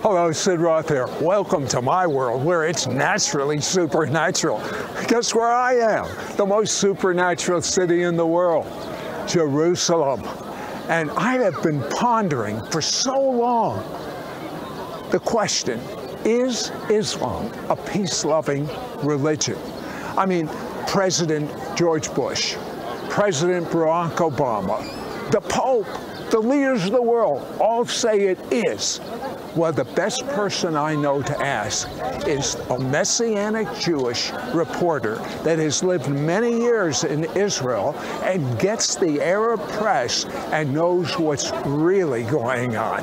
Hello, Sid Roth here. Welcome to my world where it's naturally supernatural. Guess where I am? The most supernatural city in the world, Jerusalem. And I have been pondering for so long the question, is Islam a peace-loving religion? I mean, President George Bush, President Barack Obama, the Pope, the leaders of the world all say it is. Well, the best person I know to ask is a Messianic Jewish reporter that has lived many years in Israel and gets the Arab press and knows what's really going on.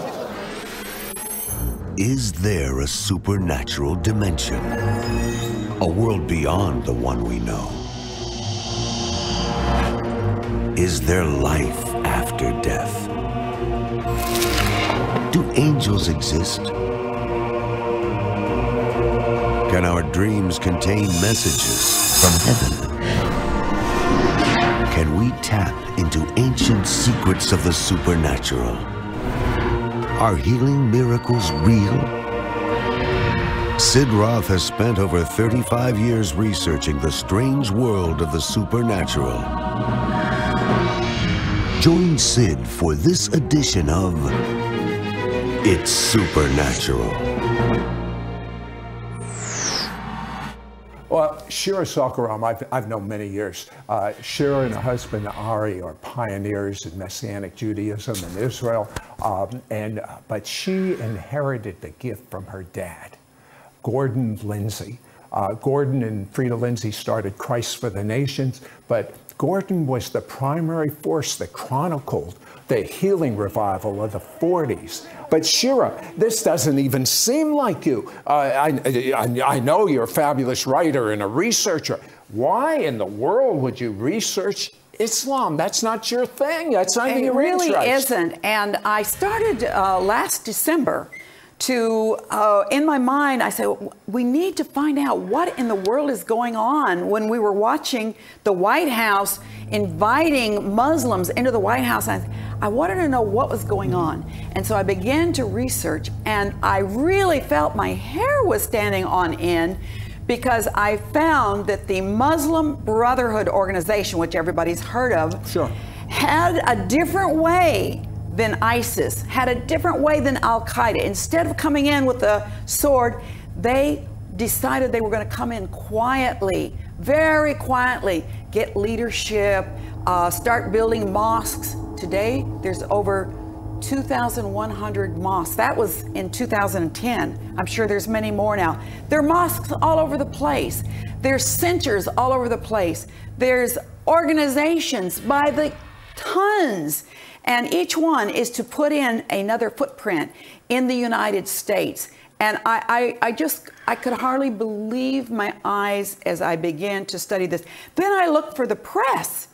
Is there a supernatural dimension? A world beyond the one we know? Is there life after death? Do angels exist? Can our dreams contain messages from heaven? Can we tap into ancient secrets of the supernatural? Are healing miracles real? Sid Roth has spent over 35 years researching the strange world of the supernatural. Join Sid for this edition of It's Supernatural. Well, Shira Sorko-Ram, I've known many years. Shira and her husband Ari are pioneers in Messianic Judaism in Israel, but she inherited the gift from her dad, Gordon Lindsay. Gordon and Frida Lindsay started Christ for the Nations, but Gordon was the primary force that chronicled the healing revival of the 40s. But Shira, this doesn't even seem like you. I know you're a fabulous writer and a researcher. Why in the world would you research Islam? That's not your thing. That's not your interest. It really isn't. And I started last December to, in my mind, I said, we need to find out what in the world is going on when we were watching the White House inviting Muslims into the White House. I wanted to know what was going on. And so I began to research, and I really felt my hair was standing on end because I found that the Muslim Brotherhood organization, which everybody's heard of, sure, had a different way than ISIS, had a different way than Al-Qaeda. Instead of coming in with a sword, they decided they were going to come in quietly, very quietly, get leadership, start building mosques. Today, there's over 2,100 mosques. That was in 2010. I'm sure there's many more now. There are mosques all over the place. There's centers all over the place. There's organizations by the tons. And each one is to put in another footprint in the United States. And I could hardly believe my eyes as I began to study this. Then I looked for the press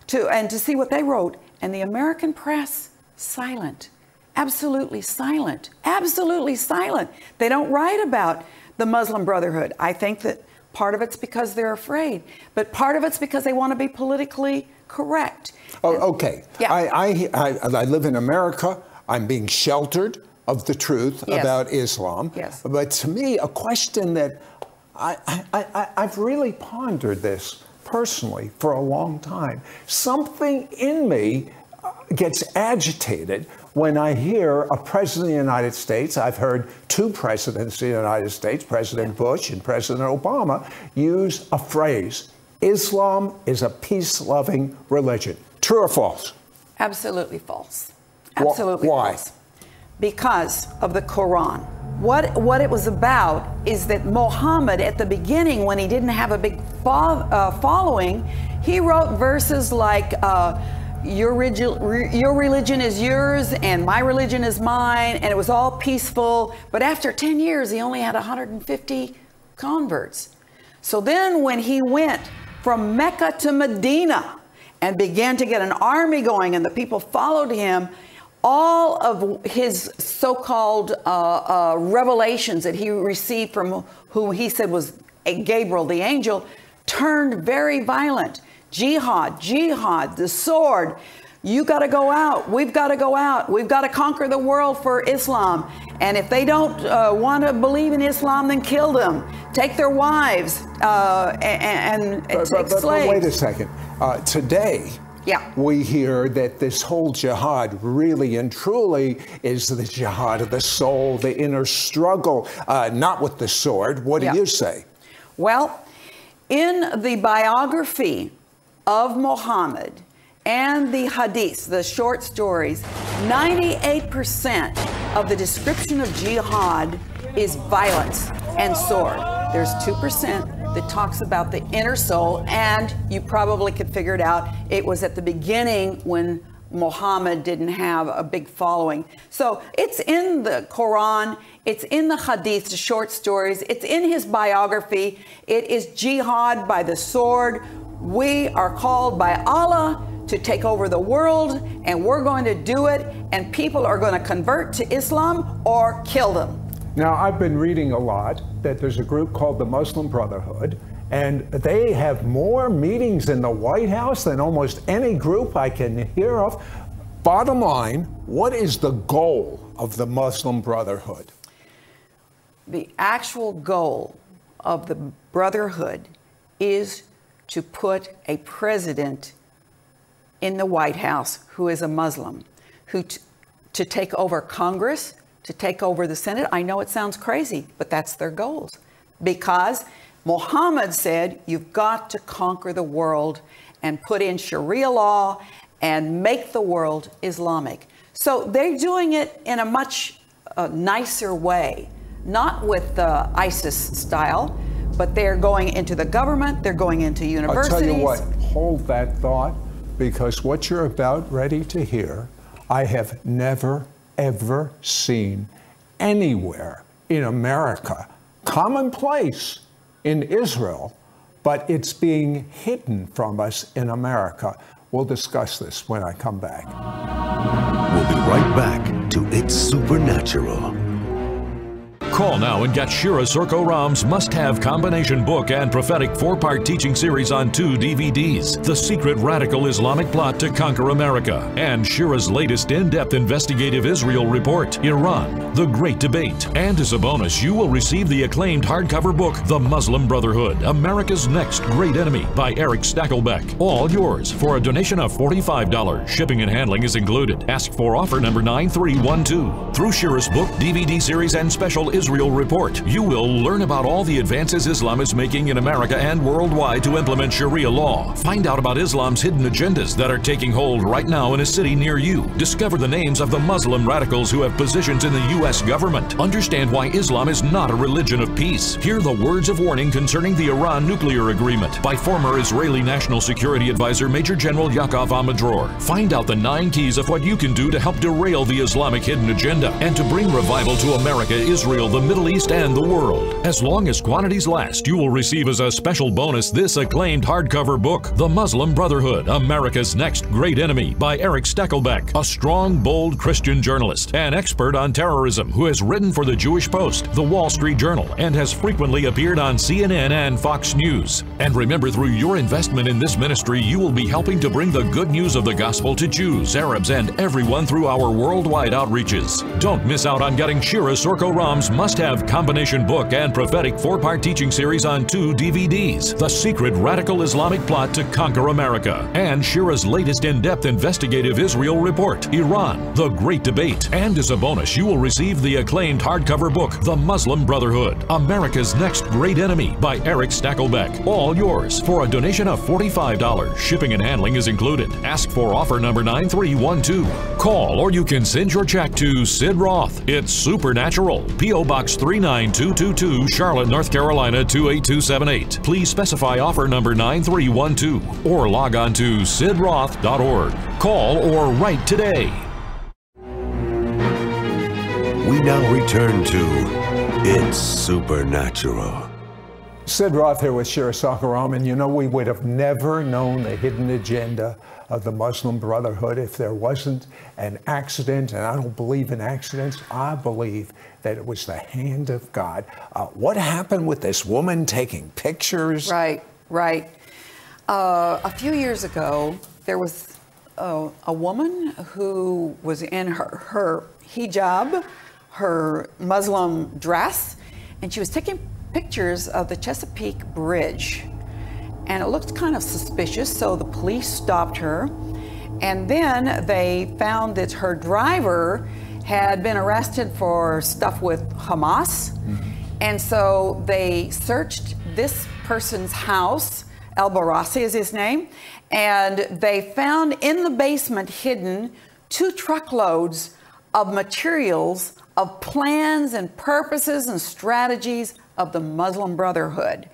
to see what they wrote. And the American press, silent, absolutely silent, absolutely silent. They don't write about the Muslim Brotherhood. I think that part of it's because they're afraid, but part of it's because they want to be politically correct. Oh, okay. Yeah. I live in America. I'm being sheltered of the truth about Islam. Yes. But to me, a question that I've really pondered this personally for a long time. Something in me gets agitated when I hear a president of the United States. I've heard two presidents of the United States, President Bush and President Obama, use a phrase, Islam is a peace-loving religion. True or false? Absolutely false. Absolutely Why? false. Because of the Quran. What it was about is that Muhammad, at the beginning, when he didn't have a big following, he wrote verses like, your religion is yours and my religion is mine, and it was all peaceful. But after 10 years, he only had 150 converts. So then when he went from Mecca to Medina and began to get an army going and the people followed him, all of his so-called revelations that he received from who he said was Gabriel, the angel, turned very violent. Jihad, the sword, You got to go out. We've got to go out. We've got to conquer the world for Islam. And if they don't want to believe in Islam, then kill them. Take their wives and take slaves. But wait a second. Today, we hear that this whole jihad really and truly is the jihad of the soul, the inner struggle, not with the sword. What do you say? Well, in the biography of Muhammad and the hadiths, the short stories, 98% of the description of jihad is violence and sword. There's 2% that talks about the inner soul, and you probably could figure it out. It was at the beginning when Muhammad didn't have a big following. So it's in the Quran, it's in the hadiths, the short stories, it's in his biography. It is jihad by the sword. We are called by Allah to take over the world, and we're going to do it, and people are going to convert to Islam or kill them. Now, I've been reading a lot that there's a group called the Muslim Brotherhood, and they have more meetings in the White House than almost any group I can hear of. Bottom line, what is the goal of the Muslim Brotherhood? The actual goal of the Brotherhood is to put a president in the White House who is a Muslim, to take over Congress, to take over the Senate. I know it sounds crazy, but that's their goals. Because Muhammad said, you've got to conquer the world and put in Sharia law and make the world Islamic. So they're doing it in a much nicer way, not with the ISIS style, but they're going into the government, they're going into universities. I'll tell you what, hold that thought, because what you're about ready to hear, I have never, ever seen anywhere in America. Commonplace in Israel, but it's being hidden from us in America. We'll discuss this when I come back. We'll be right back to It's Supernatural. Call now and get Shira Sorko-Ram's must-have combination book and prophetic 4-part teaching series on 2 DVDs, The Secret Radical Islamic Plot to Conquer America, and Shira's latest in-depth investigative Israel report, Iran, The Great Debate. And as a bonus, you will receive the acclaimed hardcover book, The Muslim Brotherhood, America's Next Great Enemy by Eric Stakelbeck. All yours for a donation of $45. Shipping and handling is included. Ask for offer number 9312. Through Shira's book, DVD series, and special Israel report, you will learn about all the advances Islam is making in America and worldwide to implement Sharia law. Find out about Islam's hidden agendas that are taking hold right now in a city near you. Discover the names of the Muslim radicals who have positions in the U.S. government. Understand why Islam is not a religion of peace. Hear the words of warning concerning the Iran nuclear agreement by former Israeli National Security Advisor Major General Yaakov Amadror. Find out the 9 keys of what you can do to help derail the Islamic hidden agenda and to bring revival to America, Israel, the Middle East, and the world. As long as quantities last, you will receive as a special bonus this acclaimed hardcover book, The Muslim Brotherhood, America's Next Great Enemy by Eric Stakelbeck, a strong, bold Christian journalist, an expert on terrorism who has written for the Jewish Post, the Wall Street Journal, and has frequently appeared on CNN and Fox News. And remember, through your investment in this ministry, you will be helping to bring the good news of the gospel to Jews, Arabs, and everyone through our worldwide outreaches. Don't miss out on getting Shira Sorko-Ram's must-have combination book and prophetic 4-part teaching series on 2 DVDs, The Secret Radical Islamic Plot to Conquer America, and Shira's latest in-depth investigative Israel report, Iran, The Great Debate. And as a bonus, you will receive the acclaimed hardcover book, The Muslim Brotherhood, America's Next Great Enemy by Eric Stakelbeck. All yours for a donation of $45. Shipping and handling is included. Ask for offer number 9312. Call or you can send your check to Sid Roth. It's Supernatural, P.O. Box 39222, Charlotte, North Carolina 28278. Please specify offer number 9312 or log on to sidroth.org. Call or write today. We now return to It's Supernatural. Sid Roth here with Shira Sorko-Ram, and you know, we would have never known the hidden agenda of the Muslim Brotherhood if there wasn't an accident, and I don't believe in accidents. I believe that it was the hand of God. What happened with this woman taking pictures? Right. A few years ago, there was a woman who was in her hijab, her Muslim dress, and she was taking pictures of the Chesapeake Bridge. And it looked kind of suspicious, so the police stopped her. And then they found that her driver had been arrested for stuff with Hamas. And so they searched this person's house, El Barassi is his name, and they found in the basement hidden 2 truckloads of materials of plans and purposes and strategies of the Muslim Brotherhood.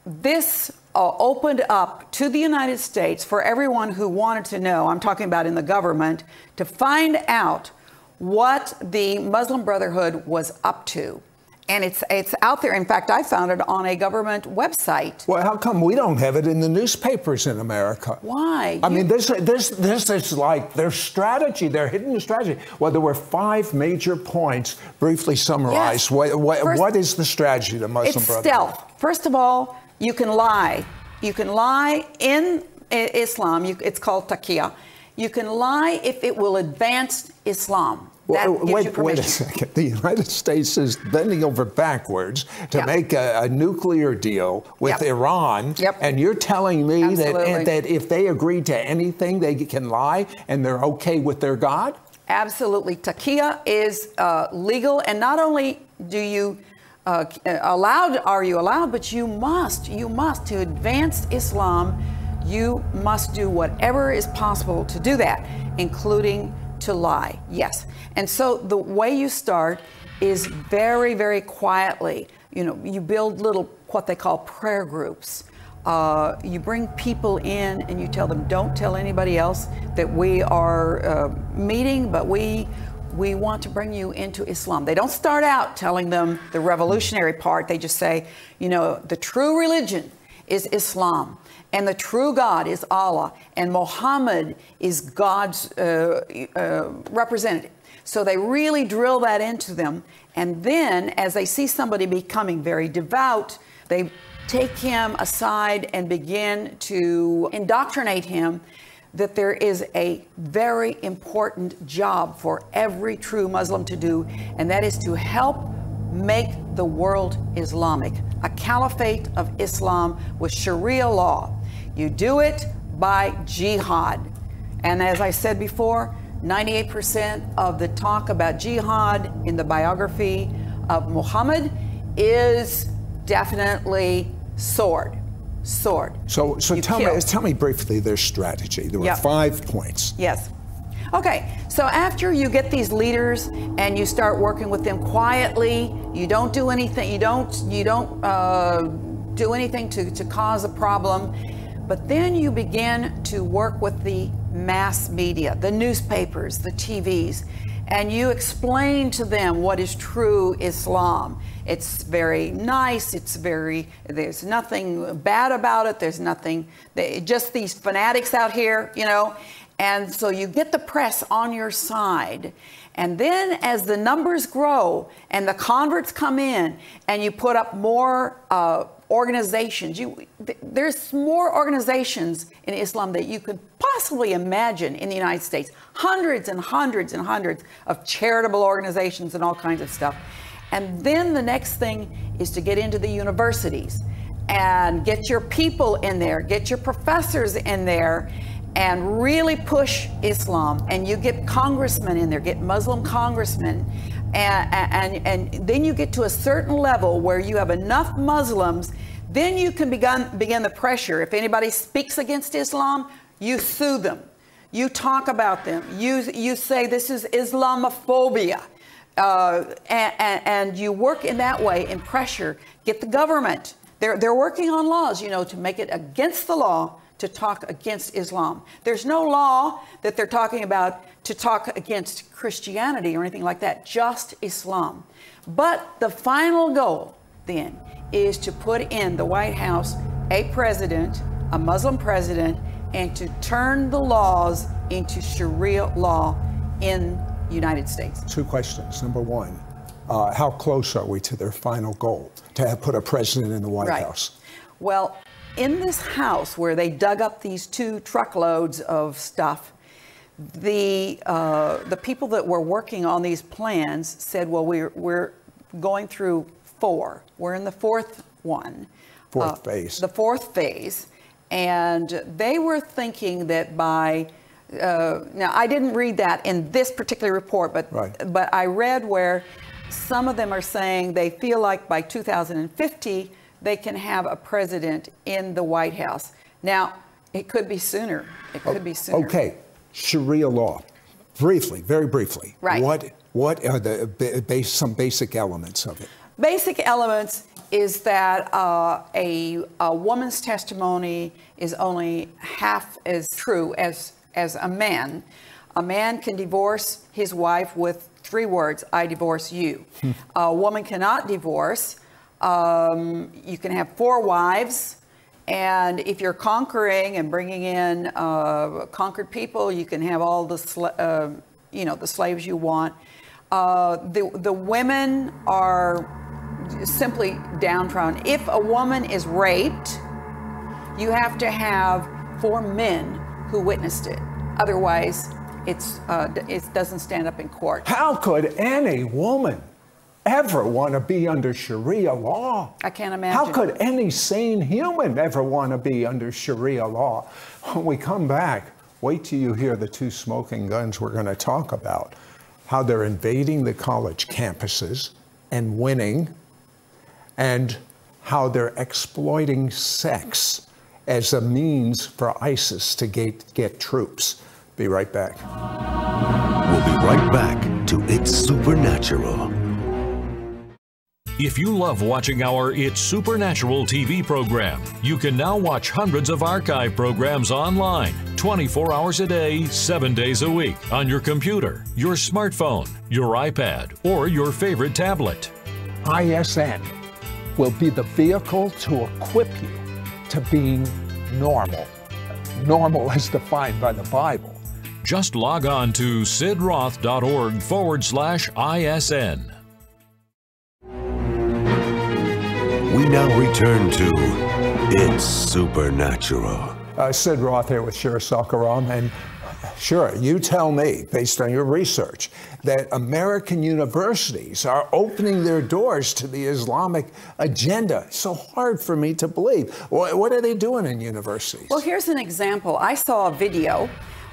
This opened up to the United States for everyone who wanted to know, I'm talking about in the government, to find out what the Muslim Brotherhood was up to. And it's out there. In fact, I found it on a government website. Well, how come we don't have it in the newspapers in America? Why? I mean, this is like their strategy, their hidden strategy. Well, there were 5 major points, briefly summarized. Yes. What is the strategy of the Muslim Brotherhood? It's stealth. First of all, you can lie. You can lie in Islam. It's called taqiyya. You can lie if it will advance Islam. Wait a second. The United States is bending over backwards to make a nuclear deal with Iran. And you're telling me that if they agree to anything, they can lie and they're okay with their God? Absolutely. Taqiyya is legal. And not only do you are you allowed, but you must, to advance Islam, you must do whatever is possible to do that, including to lie. Yes. And so the way you start is very, very quietly. You know, you build little, what they call prayer groups. You bring people in and you tell them, don't tell anybody else that we are meeting, but we want to bring you into Islam. They don't start out telling them the revolutionary part. They just say, you know, the true religion is Islam, and the true God is Allah, and Muhammad is God's representative. So they really drill that into them. And then as they see somebody becoming very devout, they take him aside and begin to indoctrinate him that there is a very important job for every true Muslim to do, and that is to help make the world Islamic, a caliphate of Islam with Sharia law. You do it by jihad. And as I said before, 98% of the talk about jihad in the biography of Muhammad is definitely sword. So tell me briefly their strategy. There were 5 points. Yes. Okay, so after you get these leaders and you start working with them quietly, you don't do anything. You don't do anything to cause a problem, but then you begin to work with the mass media, the newspapers, the TVs, and you explain to them what is true Islam. It's very nice. There's nothing bad about it. There's nothing, just these fanatics out here, you know. And so you get the press on your side. And then as the numbers grow and the converts come in and you put up more organizations, there's more organizations in Islam that you could possibly imagine in the United States. Hundreds and hundreds and hundreds of charitable organizations and all kinds of stuff. And then the next thing is to get into the universities and get your people in there, get your professors in there, and really push Islam. And you get congressmen in there, get Muslim congressmen, and then you get to a certain level where you have enough Muslims, then you can begin the pressure. If anybody speaks against Islam, you sue them, you talk about them, you say this is Islamophobia, and you work in that way in pressure. Get the government. They're working on laws, you know, to make it against the law to talk against Islam. There's no law that they're talking about to talk against Christianity or anything like that, just Islam. But the final goal then is to put in the White House a president, a Muslim president, and to turn the laws into Sharia law in the United States. 2 questions. Number 1, how close are we to their final goal, to put a president in the White House? Well, in this house where they dug up these 2 truckloads of stuff, the people that were working on these plans said, well, we're going through 4. We're in the 4th one. Fourth phase. The 4th phase. And they were thinking that by, now I didn't read that in this particular report, but I read where some of them are saying they feel like by 2050, they can have a president in the White House. Now, it could be sooner. It could be sooner. Okay, Sharia law. Briefly, very briefly. Right. What are the some basic elements of it? Basic elements is that a woman's testimony is only half as true as a man. A man can divorce his wife with 3 words, I divorce you. A woman cannot divorce. You can have 4 wives. And if you're conquering and bringing in conquered people, you can have all the the slaves you want. The women are simply downtrodden. If a woman is raped, you have to have 4 men who witnessed it. Otherwise, it doesn't stand up in court. How could any woman ever want to be under Sharia law? I can't imagine. How could any sane human ever want to be under Sharia law? When we come back, wait till you hear the 2 smoking guns we're going to talk about. How they're invading the college campuses and winning, and how they're exploiting sex as a means for ISIS to get troops. Be right back. We'll be right back to It's Supernatural. If you love watching our It's Supernatural TV program, you can now watch hundreds of archive programs online, 24 hours a day, 7 days a week, on your computer, your smartphone, your iPad, or your favorite tablet. ISN will be the vehicle to equip you to being normal. Normal as defined by the Bible. Just log on to sidroth.org/ISN. We now return to It's Supernatural. Sid Roth here with Shira Sorko-Ram, and Shira, you tell me, based on your research, that American universities are opening their doors to the Islamic agenda. It's so hard for me to believe. What are they doing in universities? Well, here's an example. I saw a video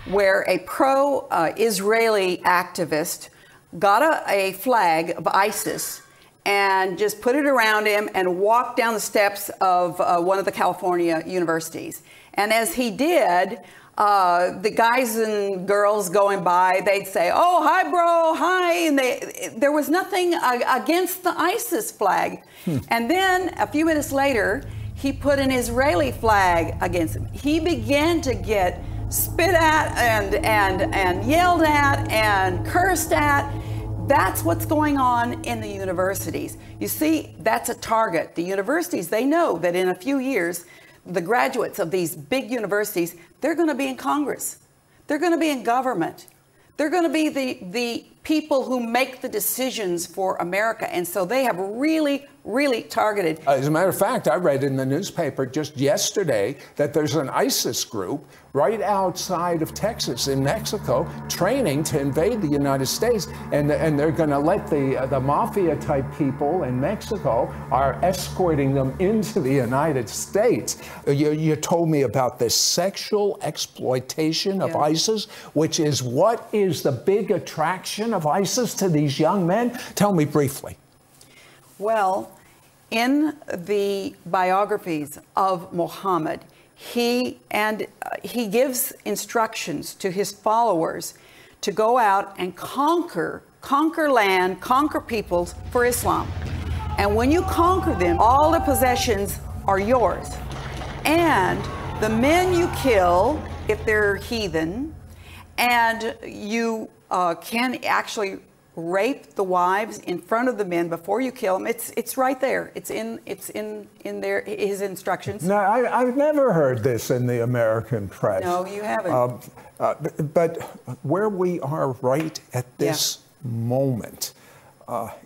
where a pro-Israeli activist got a flag of ISIS and just put it around him and walked down the steps of one of the California universities. And as he did, the guys and girls going by, they'd say, oh, hi, bro, hi. And there was nothing against the ISIS flag. And then a few minutes later, he put an Israeli flag against him. He began to get spit at and yelled at and cursed at. That's what's going on in the universities. You see, that's a target. The universities, they know that in a few years, the graduates of these big universities, they're going to be in Congress. They're going to be in government. They're going to be the people who make the decisions for America. And so they have really, really targeted. As a matter of fact, I read in the newspaper just yesterday that there's an ISIS group right outside of Texas in Mexico training to invade the United States. And they're going to let the mafia type people in Mexico are escorting them into the United States. You told me about this sexual exploitation of ISIS, which is what is the big attraction of ISIS to these young men? Tell me briefly. Well, in the biographies of Muhammad, he gives instructions to his followers to go out and conquer land, conquer peoples for Islam. And when you conquer them, all the possessions are yours. And the men you kill, if they're heathen, and you can actually rape the wives in front of the men before you kill them. It's right there. It's in there, his instructions. No, I've never heard this in the American press. No, you haven't. But where we are right at this moment,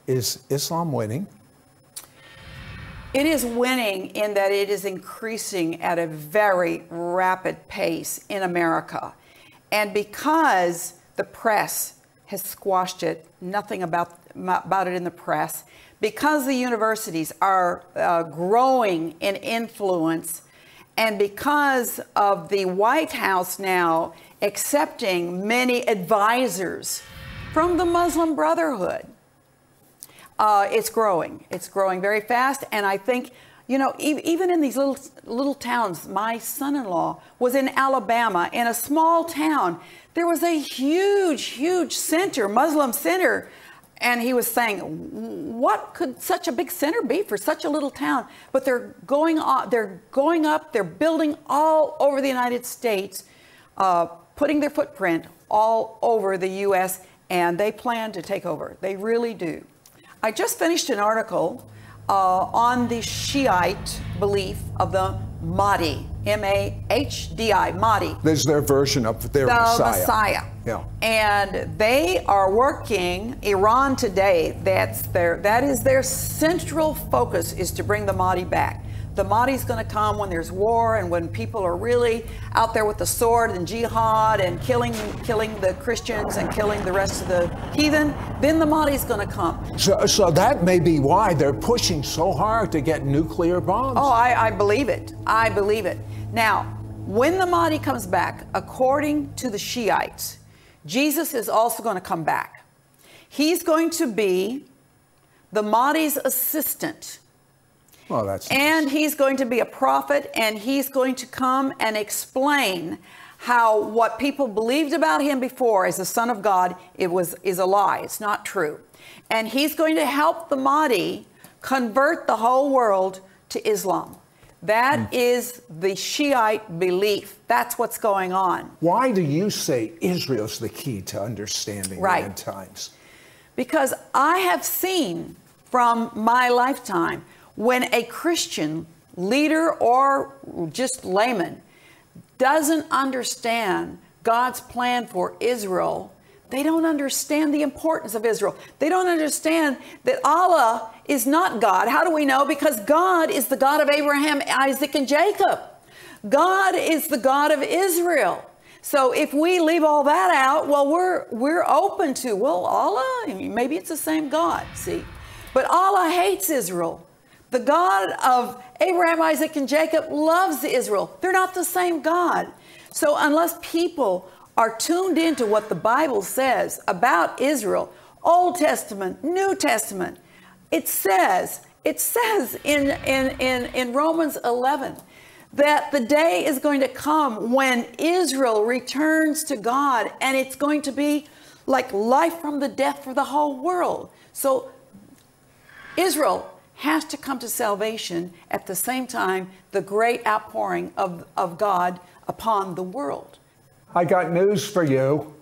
is Islam winning? It is winning in that it is increasing at a very rapid pace in America. And because the press has squashed it, nothing about it in the press, because the universities are growing in influence, and because of the White House now accepting many advisors from the Muslim Brotherhood, it's growing. It's growing very fast. And I think, you know, even in these little towns, my son-in-law was in Alabama, in a small town. There was a huge center, Muslim center. And he was saying, what could such a big center be for such a little town? But they're going up, they're building all over the United States, putting their footprint all over the U.S., and they plan to take over. They really do. I just finished an article on the Shiite belief of the Mahdi, M-A-H-D-I, Mahdi. This is their version of their Messiah. Yeah. And they are working, Iran today, that is their central focus, is to bring the Mahdi back. The Mahdi's going to come when there's war and when people are really out there with the sword and jihad and killing the Christians and killing the rest of the heathen. Then the Mahdi's going to come. So that may be why they're pushing so hard to get nuclear bombs. Oh, I believe it. I believe it. Now, when the Mahdi comes back, according to the Shiites, Jesus is also going to come back. He's going to be the Mahdi's assistant. Well, that's and he's going to be a prophet, and he's going to come and explain how what people believed about him before as the Son of God is a lie. It's not true. And he's going to help the Mahdi convert the whole world to Islam. That is the Shiite belief. That's what's going on. Why do you say Israel's the key to understanding the end times? Because I have seen from my lifetime, when a Christian leader or just layman doesn't understand God's plan for Israel, they don't understand the importance of Israel. They don't understand that Allah is not God. How do we know? Because God is the God of Abraham, Isaac, and Jacob. God is the God of Israel. So if we leave all that out, well, we're open to, well, Allah, maybe it's the same God, see? But Allah hates Israel. The God of Abraham, Isaac, and Jacob loves Israel. They're not the same God. So unless people are tuned into what the Bible says about Israel, Old Testament, New Testament, it says in Romans 11 that the day is going to come when Israel returns to God, and it's going to be like life from the death for the whole world. So Israel has to come to salvation at the same time, the great outpouring of God upon the world. I got news for you.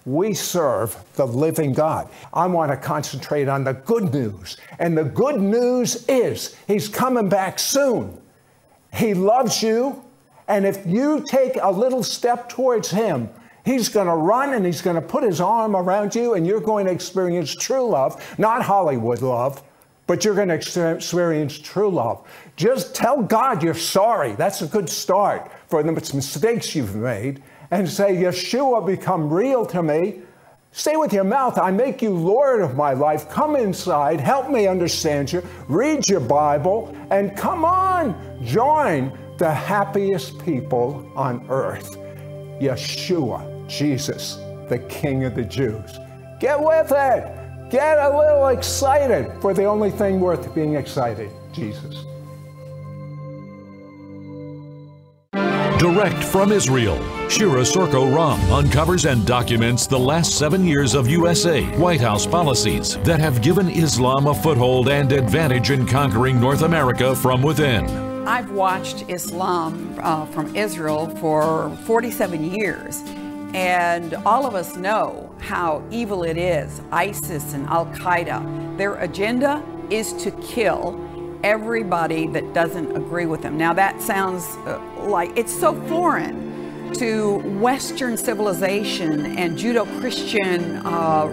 We serve the living God. I want to concentrate on the good news. And the good news is he's coming back soon. He loves you. And if you take a little step towards him, he's going to run and he's going to put his arm around you, and you're going to experience true love, not Hollywood love. But you're going to experience true love. Just tell God you're sorry. That's a good start for the mistakes you've made. And say, Yeshua, become real to me. Say with your mouth, I make you Lord of my life. Come inside. Help me understand you. Read your Bible. And come on, join the happiest people on earth. Yeshua, Jesus, the King of the Jews. Get with it. Get a little excited for the only thing worth being excited, Jesus. Direct from Israel, Shira Sorko-Ram uncovers and documents the last 7 years of USA White House policies that have given Islam a foothold and advantage in conquering North America from within. I've watched Islam from Israel for 47 years. And all of us know how evil it is. ISIS and Al-Qaeda, their agenda is to kill everybody that doesn't agree with them. Now that sounds like it's so foreign to Western civilization and Judeo-Christian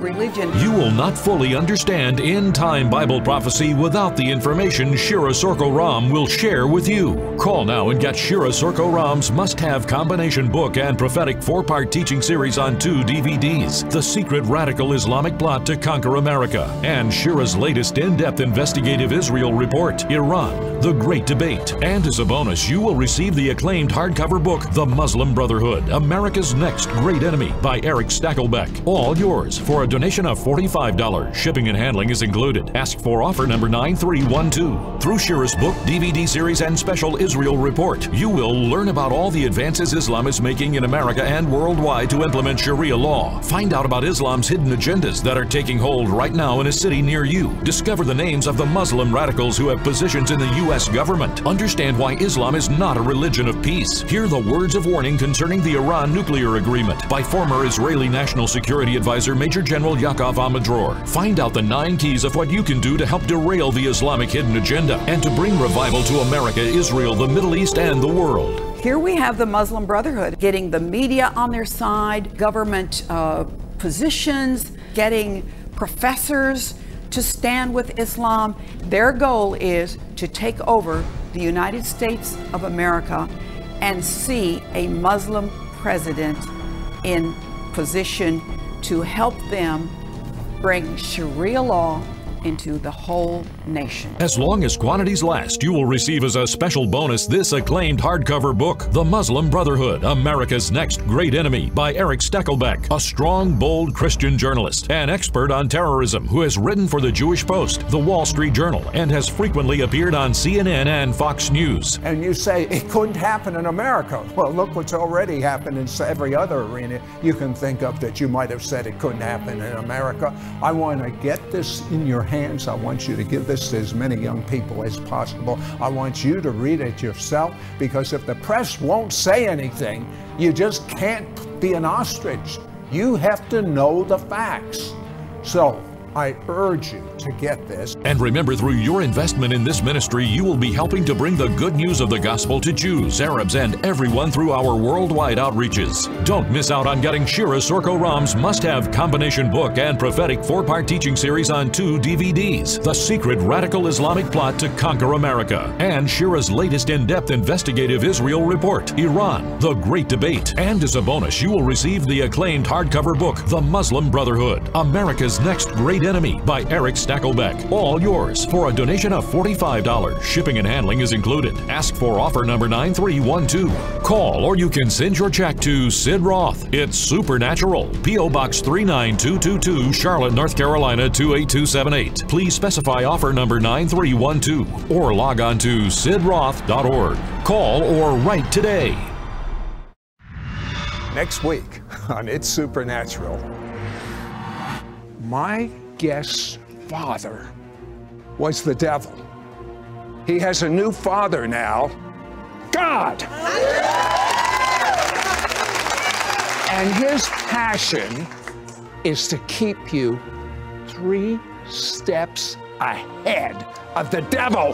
religion. You will not fully understand end-time Bible prophecy without the information Shira Sorko-Ram will share with you. Call now and get Shira Sorko-Ram's must-have combination book and prophetic 4-part teaching series on 2 DVDs, The Secret Radical Islamic Plot to Conquer America, and Shira's latest in-depth investigative Israel report, Iran, The Great Debate. And as a bonus, you will receive the acclaimed hardcover book, The Muslim Brotherhood, America's Next Great Enemy by Eric Stakelbeck. All yours for a donation of $45. Shipping and handling is included. Ask for offer number 9312. Through Shira's book, DVD series, and special Israel report, you will learn about all the advances Islam is making in America and worldwide to implement Sharia law. Find out about Islam's hidden agendas that are taking hold right now in a city near you. Discover the names of the Muslim radicals who have positions in the U.S. government. Understand why Islam is not a religion of peace. Hear the words of warning concerning the Iran nuclear agreement by former Israeli National Security Advisor Major General Yaakov Amadror. Find out the 9 keys of what you can do to help derail the Islamic hidden agenda and to bring revival to America, Israel, the Middle East, and the world. Here we have the Muslim Brotherhood getting the media on their side, government positions, getting professors to stand with Islam. Their goal is to take over the United States of America and see a Muslim president in position to help them bring Sharia law into the whole nation. As long as quantities last, you will receive as a special bonus this acclaimed hardcover book, The Muslim Brotherhood, America's Next Great Enemy by Eric Stakelbeck, a strong, bold Christian journalist, an expert on terrorism who has written for the Jewish Post, the Wall Street Journal, and has frequently appeared on CNN and Fox News. And you say, it couldn't happen in America. Well, look what's already happened in every other arena you can think of that you might have said it couldn't happen in America. I want to get this in your hands. I want you to give this to as many young people as possible. I want you to read it yourself, because if the press won't say anything, you just can't be an ostrich. You have to know the facts. So I urge you to get this. And remember, through your investment in this ministry, you will be helping to bring the good news of the gospel to Jews, Arabs, and everyone through our worldwide outreaches. Don't miss out on getting Shira Sorko-Ram's must-have combination book and prophetic 4-part teaching series on 2 DVDs, The Secret Radical Islamic Plot to Conquer America, and Shira's latest in-depth investigative Israel report, Iran, The Great Debate. And as a bonus, you will receive the acclaimed hardcover book, The Muslim Brotherhood, America's Next Great Enemy by Eric Stakelbeck. All yours for a donation of $45. Shipping and handling is included. Ask for offer number 9312. Call or you can send your check to Sid Roth. It's Supernatural. P.O. Box 39222, Charlotte, North Carolina 28278. Please specify offer number 9312 or log on to sidroth.org. Call or write today. Next week on It's Supernatural, my guest's father was the devil. He has a new father now, God. And his passion is to keep you 3 steps ahead of the devil.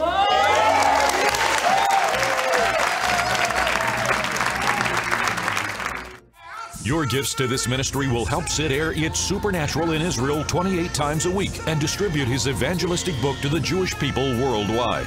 Your gifts to this ministry will help Sid air It's Supernatural in Israel 28 times a week and distribute his evangelistic book to the Jewish people worldwide.